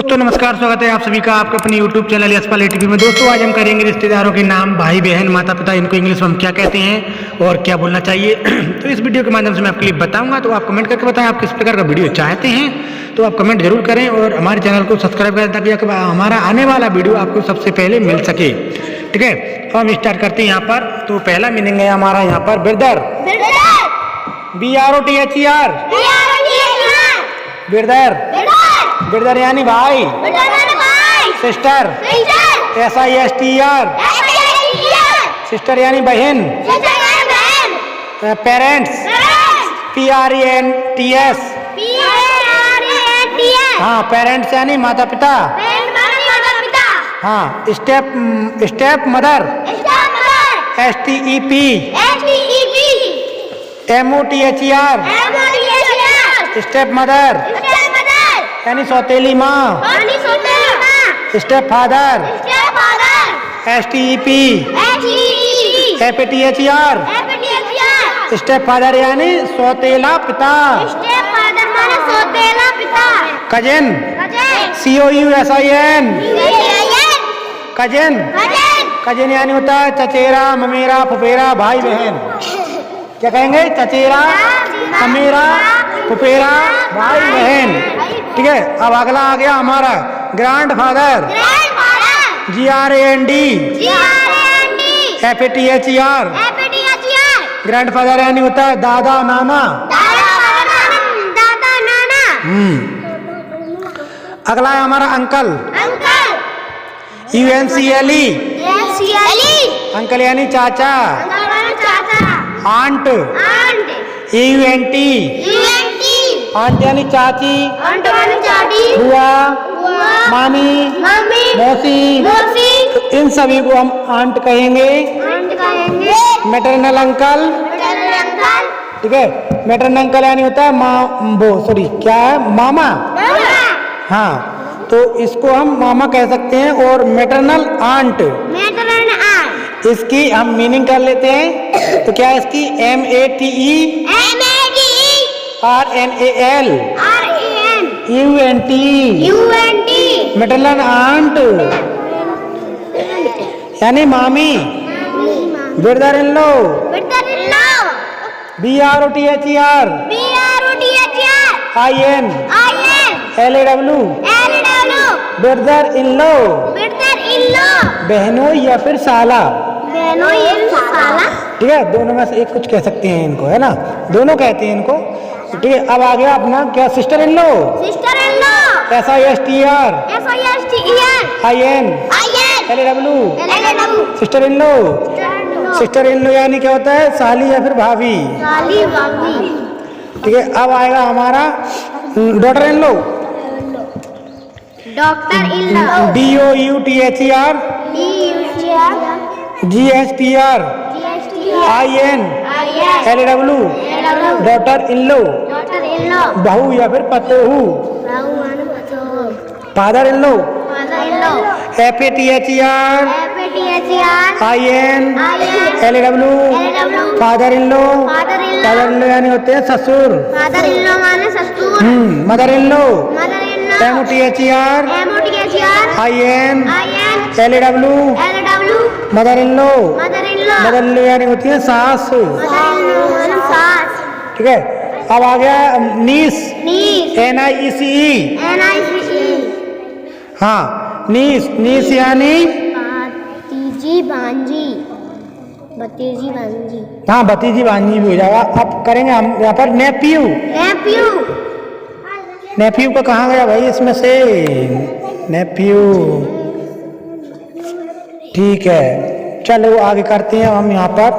दोस्तों नमस्कार, स्वागत है आप सभी का आपके अपने YouTube चैनल यशपाल ATV में। दोस्तों आज हम करेंगे रिश्तेदारों के नाम, भाई बहन, माता पिता, इनको इंग्लिश में हम क्या कहते हैं और क्या बोलना चाहिए। तो इस वीडियो के माध्यम से मैं आपके लिए बताऊंगा। तो आप कमेंट करके बताएं आप किस प्रकार का वीडियो चाहते हैं। तो आप कमेंट जरूर करें और हमारे चैनल को सब्सक्राइब करें ताकि हमारा आने वाला वीडियो आपको सबसे पहले मिल सके। ठीक है, तो हम स्टार्ट करते हैं यहाँ पर। तो पहला मीनिंग है हमारा यहाँ पर ब्रदर, BROTHER, ब्रदर, ब्रदर यानी भाई, सिस्टर, SISTER, सिस्टर यानी बहन, पेरेंट्स, PARENTS, हाँ पेरेंट्स यानी माता पिता, हाँ step mother, STEP, MOTHER, step mother यानी सौतेली माँ, step father, STEP, FATHER, step father यानी सौतेला पिता, कजिन, COUSIN, कजिन, कजिन यानी होता है चचेरा, ममेरा, फुफेरा, भाई बहन। क्या कहेंगे? चचेरा, ममेरा, फुफेरा, भाई बहन। ठीक है, अब अगला आ गया हमारा grand father, GRAND, FATHER, grand father यानी होता है दादा नाना। अगला है हमारा अंकल, UNCLE, अंकल यानी चाचा। आंट, AUNT, आंट यानी चाची, बुआ, मामी, मौसी। तो इन सभी को हम आंट कहेंगे। मैटरनल अंकल, ठीक है, मैटरनल अंकल यानी होता है क्या है, मामा। हाँ, तो इसको हम मामा कह सकते हैं। और मैटरनल आंट, इसकी हम मीनिंग कर लेते हैं। तो क्या है इसकी? MATERNAL UNT, मैटरनल आंट यानी मामी। Brother in law, BROTHER, IN LAW, brother in law, बहनों या फिर साला। ठीक है, दोनों में से एक कुछ कह सकते हैं इनको, है ना, दोनों कहते हैं इनको। ठीक है, अब आ गया अपना क्या? Sister in law, SISTER, IN LAW, sister in law. Sister in law यानी क्या होता है? साली या फिर भाभी। ठीक है, अब आएगा हमारा daughter in law, DOUTHER, GSTR, IN LAW, daughter in law, बहू या फिर पतोहू। Father in law, FATHER, IN LAW, father in law. Father in law यानी होते हैं ससुर। Mother in law, MOTHER, IN LAW, mother in law. Mother in law यानी होती है सास। ठीक है, अब आ गया नीस, NIECE, हाँ नीस, नीस यानी भतीजी भांजी। हाँ भतीजी भांजी भी हो जाएगा। अब करेंगे हम यहाँ पर नेफ्यू। नेफ्यू को कहाँ गया भाई इसमें से? नेफ्यू। ठीक है, चलो आगे करते हैं हम यहाँ पर